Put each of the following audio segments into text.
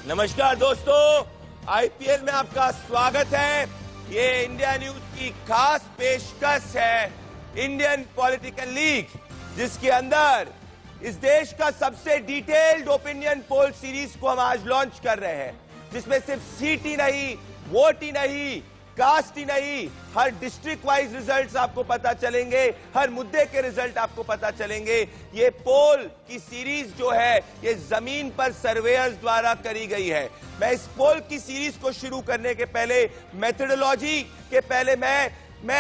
नमस्कार दोस्तों, आईपीएल में आपका स्वागत है। ये इंडिया न्यूज की खास पेशकश है इंडियन पॉलिटिकल लीग, जिसके अंदर इस देश का सबसे डिटेल्ड ओपिनियन पोल सीरीज को हम आज लॉन्च कर रहे हैं, जिसमें सिर्फ सीट ही नहीं, वोट ही नहीं, कास्ट ही नहीं, हर डिस्ट्रिक्ट वाइज रिजल्ट्स आपको पता चलेंगे, हर मुद्दे के रिजल्ट आपको पता चलेंगे। ये पोल की सीरीज जो है ये जमीन पर सर्वेयर्स द्वारा करी गई है। मैं इस पोल की सीरीज को शुरू करने के पहले, मेथोडोलॉजी के पहले मैं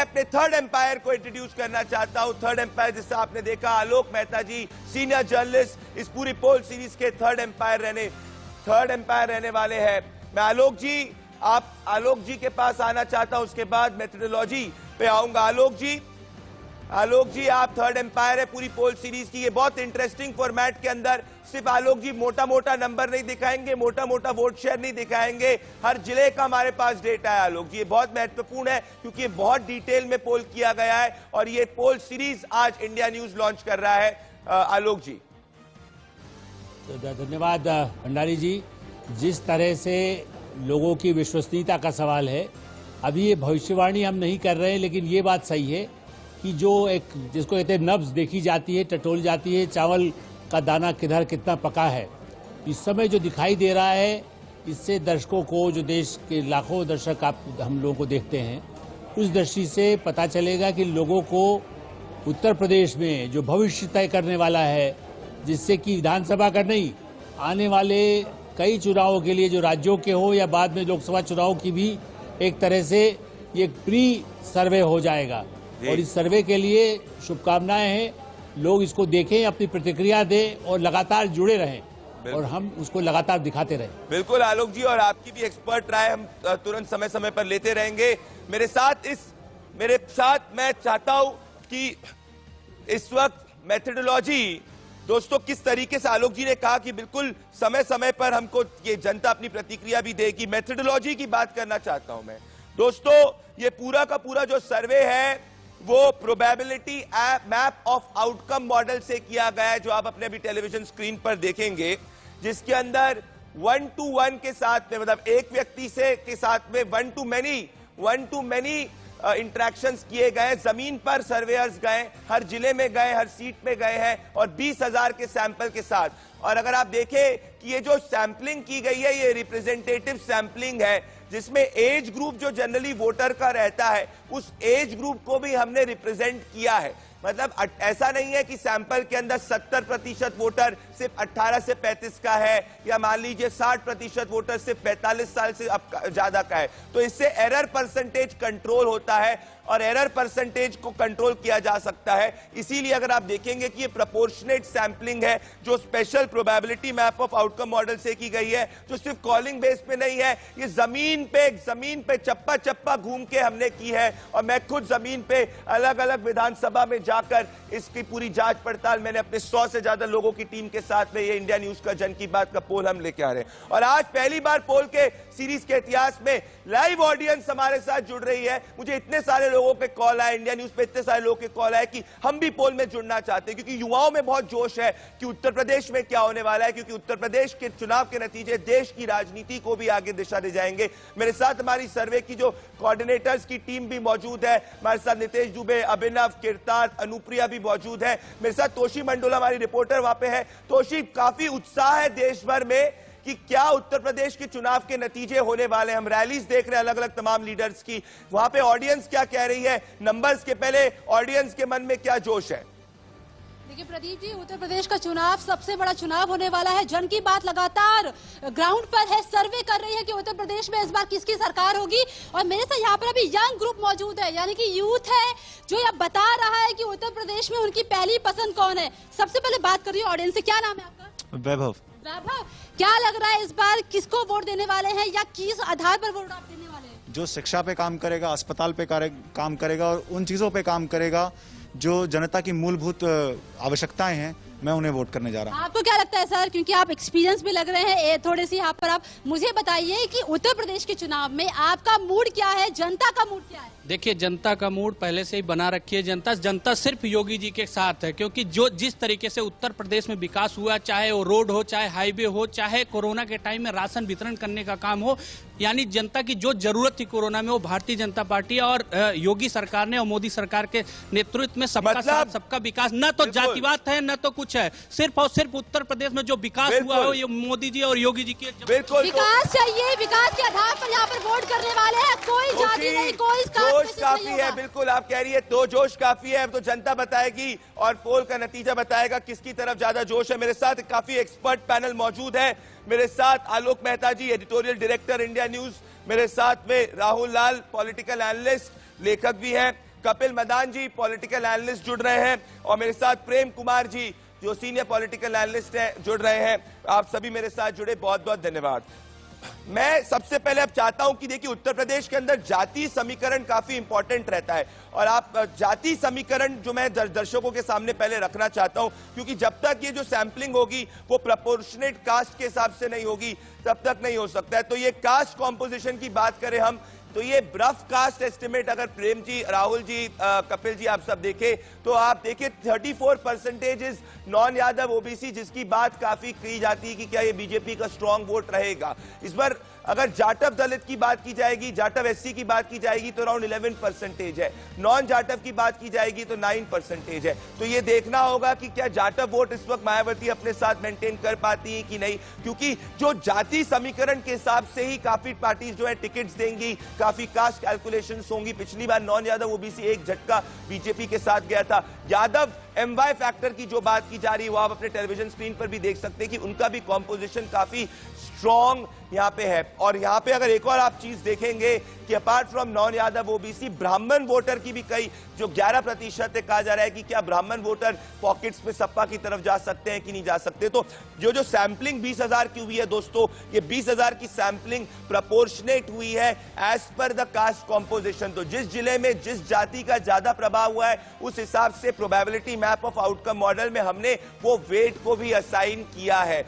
अपने थर्ड एम्पायर को इंट्रोड्यूस करना चाहता हूं। थर्ड एम्पायर जिससे आपने देखा, आलोक मेहता जी, सीनियर जर्नलिस्ट, इस पूरी पोल सीरीज के थर्ड एम्पायर रहने वाले हैं। मैं आलोक जी के पास आना चाहता हूं, उसके बाद मेथोडोलॉजी पे आऊंगा। आलोक जी आप थर्ड एम्पायर है पूरी पोल सीरीज की। ये बहुत इंटरेस्टिंग फॉर्मेट के अंदर सिर्फ आलोक जी मोटा नंबर नहीं दिखाएंगे, मोटा वोट शेयर नहीं दिखाएंगे, हर जिले का हमारे पास डेटा है। आलोक जी ये बहुत महत्वपूर्ण है क्योंकि ये बहुत डिटेल में पोल किया गया है और ये पोल सीरीज आज इंडिया न्यूज लॉन्च कर रहा है। आलोक जी। धन्यवाद भंडारी जी। जिस तरह से लोगों की विश्वसनीयता का सवाल है, अभी ये भविष्यवाणी हम नहीं कर रहे हैं, लेकिन ये बात सही है कि जो एक जिसको कहते हैं नब्ज देखी जाती है, टटोल जाती है, चावल का दाना किधर कितना पका है, इस समय जो दिखाई दे रहा है, इससे दर्शकों को, जो देश के लाखों दर्शक हम लोगों को देखते हैं, उस दृष्टि से पता चलेगा कि लोगों को उत्तर प्रदेश में जो भविष्य तय करने वाला है, जिससे कि विधानसभा का नहीं, आने वाले कई चुनावों के लिए, जो राज्यों के हो या बाद में लोकसभा चुनाव की भी, एक तरह से ये प्री सर्वे हो जाएगा और इस सर्वे के लिए शुभकामनाएं हैं। लोग इसको देखें, अपनी प्रतिक्रिया दें और लगातार जुड़े रहें और हम उसको लगातार दिखाते रहें। बिल्कुल आलोक जी, और आपकी भी एक्सपर्ट राय हम तुरंत समय पर लेते रहेंगे। मेरे साथ मैं चाहता हूं कि इस वक्त मेथोडोलॉजी, दोस्तों किस तरीके से आलोक जी ने कहा कि बिल्कुल समय पर हमको ये जनता अपनी प्रतिक्रिया भी देगी। मेथोडोलॉजी की बात करना चाहता हूं मैं। दोस्तों ये पूरा का पूरा जो सर्वे है वो probability map of outcome model से किया गया है, जो आप अपने अभी टेलीविजन स्क्रीन पर देखेंगे, जिसके अंदर 1 to 1 के साथ में, मतलब एक व्यक्ति के साथ में 1 to many इंटरेक्शंस किए गए। जमीन पर सर्वेयर्स गए, हर जिले में गए, हर सीट में गए हैं और 20,000 के सैंपल के साथ। और अगर आप देखें कि ये जो सैंपलिंग की गई है ये रिप्रेजेंटेटिव सैंपलिंग है, जिसमें एज ग्रुप जो जनरली वोटर का रहता है, उस एज ग्रुप को भी हमने रिप्रेजेंट किया है। मतलब ऐसा नहीं है कि सैंपल के अंदर 70% वोटर सिर्फ 18 से 35 का है, या मान लीजिए 60% वोटर सिर्फ 45 साल से ज्यादा का है। तो इससे एरर परसेंटेज कंट्रोल होता है और एरर परसेंटेज को कंट्रोल किया जा सकता है। इसीलिए अगर आप देखेंगे कि ये प्रोपोर्शनेट सैंपलिंग है, जो special probability map of outcome model से की गई है, जो सिर्फ कॉलिंग बेस पे नहीं है, ये जमीन पे चप्पा घूम के हमने की है। और मैं खुद जमीन पे अलग अलग विधानसभा में जाकर इसकी पूरी जांच पड़ताल मैंने अपने 100 से ज्यादा लोगों की टीम के साथ में, ये इंडिया न्यूज का जन की बात का पोल हम लेके आ रहे हैं। और आज पहली बार पोल के सीरीज के इतिहास में लाइव ऑडियंस हमारे साथ जुड़ रही है। मुझे इतने सारे लोगों पे कॉल आए, इंडिया न्यूज पे इतने सारे लोगों के कॉल आए कि हम भी पोल में जुड़ना चाहते हैं, क्योंकि युवाओं में बहुत जोश है कि उत्तर प्रदेश में क्या होने वाला है, क्योंकि उत्तर प्रदेश के चुनाव के नतीजे देश की राजनीति को भी आगे दिशा दे जाएंगे। मेरे साथ हमारी सर्वे की जो कोऑर्डिनेटर्स की टीम भी मौजूद है। हमारे साथ नितेश दुबे, अभिनव, किरतार्थ, अनुप्रिया भी मौजूद है। मेरे साथ तोशी मंडोला हमारी रिपोर्टर वहां पे है। तोशी, काफी उत्साह है देश भर में कि क्या उत्तर प्रदेश के चुनाव के नतीजे होने वाले। हम रैलीज देख रहे हैं अलग अलग तमाम लीडर्स की, वहां पे ऑडियंस क्या कह रही है, नंबर्स के पहले ऑडियंस के मन में क्या जोश है। देखिए प्रदीप जी, उत्तर प्रदेश का चुनाव सबसे बड़ा चुनाव होने वाला है। जन की बात लगातार ग्राउंड पर है, सर्वे कर रही है कि उत्तर प्रदेश में इस बार किसकी सरकार होगी। और मेरे साथ यहाँ पर अभी यंग ग्रुप मौजूद है, यानी कि यूथ है, जो यह बता रहा है कि उत्तर प्रदेश में उनकी पहली पसंद कौन है। सबसे पहले बात करिए ऑडियंस से, क्या नाम है आपका? वैभव। क्या लग रहा है इस बार किसको वोट देने वाले हैं, या किस आधार पर वोट आप देने वाले हैं? जो शिक्षा पे काम करेगा, अस्पताल पे काम करेगा और उन चीजों पे काम करेगा जो जनता की मूलभूत आवश्यकताएं हैं, मैं उन्हें वोट करने जा रहा हूँ। आपको क्या लगता है सर, क्योंकि आप एक्सपीरियंस भी लग रहे हैं थोड़े से यहाँ पर, आप मुझे बताइए कि उत्तर प्रदेश के चुनाव में आपका मूड क्या है, जनता का मूड क्या है? देखिए, जनता का मूड पहले से ही बना रखी है। जनता सिर्फ योगी जी के साथ है, क्योंकि जिस तरीके से उत्तर प्रदेश में विकास हुआ, चाहे वो रोड हो, चाहे हाईवे हो, चाहे कोरोना के टाइम में राशन वितरण करने का काम हो, यानी जनता की जो जरूरत थी कोरोना में, वो भारतीय जनता पार्टी और योगी सरकार ने और मोदी सरकार के नेतृत्व में सबका साथ सबका विकास, न तो जातिवाद है न तो कुछ है, सिर्फ और सिर्फ उत्तर प्रदेश में जो विकास हुआ है ये मोदी जी और योगी जी की विकास चाहिए, विकास के आधार पर यहाँ पर वोट करने वाले हैं, कोई जाति नहीं, कोई जोश काफी है। बिल्कुल आप कह रही है, तो जोश काफी है, तो जनता बताएगी और पोल का नतीजा बताएगा किसकी तरफ ज्यादा जोश है। मेरे साथ काफी एक्सपर्ट पैनल मौजूद है। मेरे साथ आलोक मेहता जी, एडिटोरियल डायरेक्टर इंडिया न्यूज, मेरे साथ में राहुल लाल, पॉलिटिकल एनालिस्ट, लेखक भी हैं, कपिल मदान जी, पॉलिटिकल एनालिस्ट जुड़ रहे हैं, और मेरे साथ प्रेम कुमार जी जो सीनियर पॉलिटिकल एनालिस्ट हैं जुड़ रहे हैं। आप सभी मेरे साथ जुड़े, बहुत बहुत धन्यवाद। मैं सबसे पहले अब चाहता हूं कि देखिए, उत्तर प्रदेश के अंदर जाति समीकरण काफी इंपॉर्टेंट रहता है, और आप जाति समीकरण जो मैं दर्शकों के सामने पहले रखना चाहता हूं, क्योंकि जब तक ये जो सैंपलिंग होगी वो प्रोपोर्शनेट कास्ट के हिसाब से नहीं होगी तब तक नहीं हो सकता है। तो ये कास्ट कॉम्पोजिशन की बात करें हम, तो ये रफ कास्ट एस्टिमेट अगर प्रेम जी, राहुल जी, कपिल जी आप सब देखें, तो आप देखिए 34% नॉन यादव ओबीसी, जिसकी बात काफी की जाती है कि क्या ये बीजेपी का स्ट्रांग वोट रहेगा। इस बार अगर जाटव दलित की बात की जाएगी, जाटव एससी की बात की जाएगी तो अराउंड 11% है, नॉन जाटव की बात की जाएगी तो 9% है। तो ये देखना होगा कि क्या जाटव वोट इस वक्त मायावती अपने साथ मेंटेन कर पाती है कि नहीं, क्योंकि जो जाति समीकरण के हिसाब से ही काफी पार्टी जो है टिकट्स देंगी, काफी कास्ट कैलकुलेशंस होंगी। पिछली बार नॉन यादव ओबीसी एक झटका बीजेपी के साथ गया था। यादव एमवाई फैक्टर की जो बात की जा रही है वो आप अपने टेलीविजन स्क्रीन पर भी देख सकते हैं कि उनका भी कॉम्पोजिशन काफी स्ट्रॉन्ग यहां पे है। और यहां पे अगर एक और आप चीज देखेंगे कि apart from non Yadav OBC, ब्राह्मण वोटर की भी कई जो 11% है, कहा जा रहा है कि क्या ब्राह्मण वोटर पॉकेट्स में सपा की तरफ जा सकते हैं कि नहीं जा सकते। तो जो सैंपलिंग 20,000 की हुई है दोस्तों, ये 20,000 की सैंपलिंग प्रोपोर्शनेट हुई है as per the cast composition. तो जिस जिले में जिस जाति का ज्यादा प्रभाव हुआ है उस हिसाब से probability map of outcome model में हमने वो वेट को भी असाइन किया है।